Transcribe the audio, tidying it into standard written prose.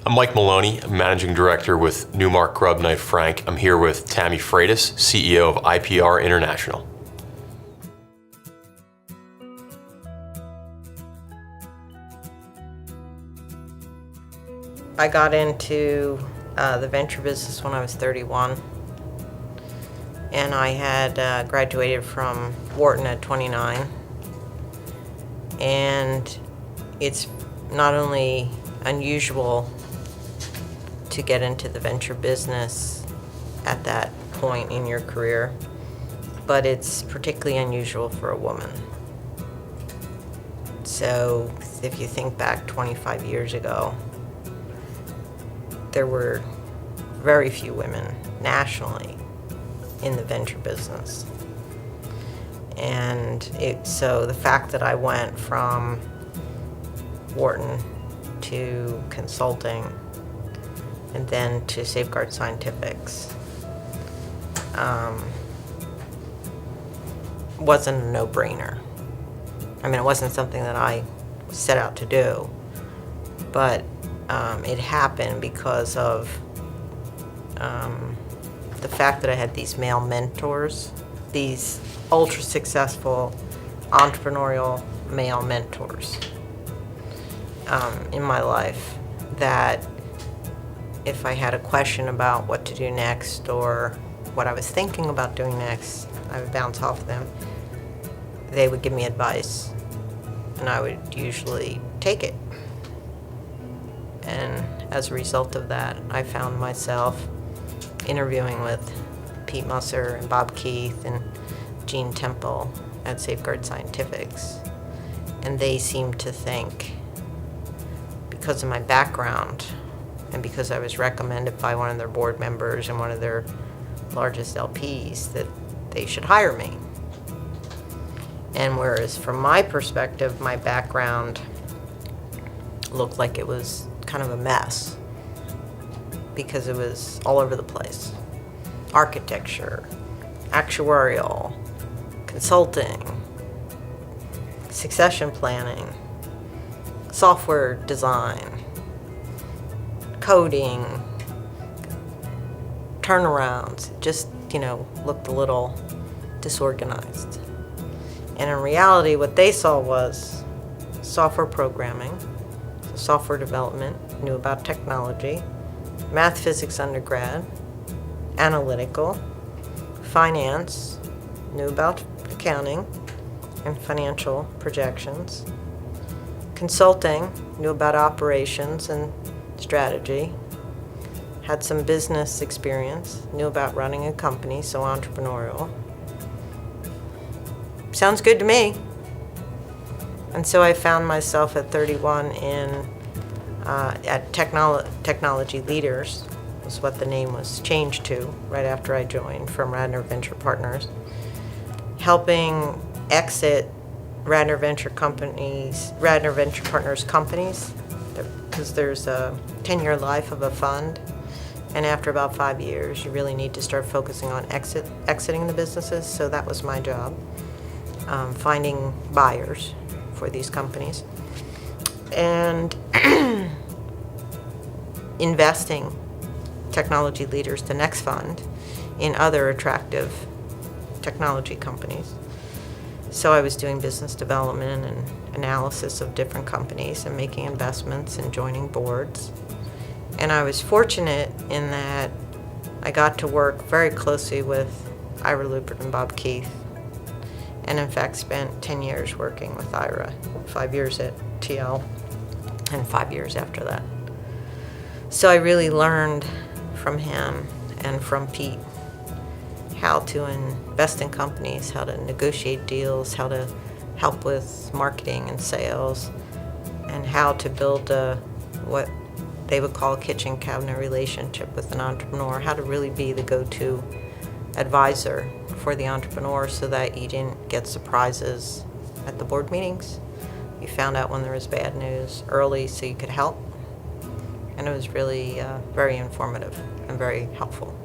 I'm Mike Maloney, Managing Director with Newmark Grubb Knight Frank. I'm here with Tami Fratis, CEO of IPR International. I got into the venture business when I was 31, and I had graduated from Wharton at 29. And it's not only unusual to get into the venture business at that point in your career, but it's particularly unusual for a woman. So if you think back 25 years ago, there were very few women nationally in the venture business. And so the fact that I went from Wharton to consulting and then to Safeguard Scientifics wasn't a no-brainer. I mean, it wasn't something that I set out to do, but it happened because of the fact that I had these male mentors, these ultra-successful entrepreneurial male mentors in my life, that if I had a question about what to do next or what I was thinking about doing next, I would bounce off them. They would give me advice, and I would usually take it. And as a result of that, I found myself interviewing with Pete Musser and Bob Keith and Gene Temple at Safeguard Scientifics. And they seemed to think, because of my background and because I was recommended by one of their board members and one of their largest LPs, that they should hire me. And whereas from my perspective, my background looked like it was kind of a mess because it was all over the place. Architecture, actuarial, consulting, succession planning, software design, coding, turnarounds. It just, looked a little disorganized. And in reality, what they saw was software programming, software development, knew about technology, math, physics undergrad, analytical, finance, knew about accounting and financial projections, consulting, knew about operations and strategy, had some business experience, knew about running a company, so entrepreneurial. Sounds good to me. And so I found myself at 31 at Technology Leaders, was what the name was changed to right after I joined from Radnor Venture Partners, helping exit Radnor Venture Partners companies, because there's a 10-year life of a fund, and after about 5 years, you really need to start focusing on exiting the businesses. So that was my job, finding buyers for these companies and investing Technology Leaders, the next fund, in other attractive technology companies. So I was doing business development and analysis of different companies and making investments and joining boards. And I was fortunate in that I got to work very closely with Ira Lupert and Bob Keith, and in fact spent 10 years working with Ira, 5 years at TL and 5 years after that. So I really learned from him and from Pete how to invest in companies, how to negotiate deals, how to help with marketing and sales, and how to build what they would call a kitchen cabinet relationship with an entrepreneur, how to really be the go-to advisor for the entrepreneur so that you didn't get surprises at the board meetings. You found out when there was bad news early so you could help. And it was really very informative and very helpful.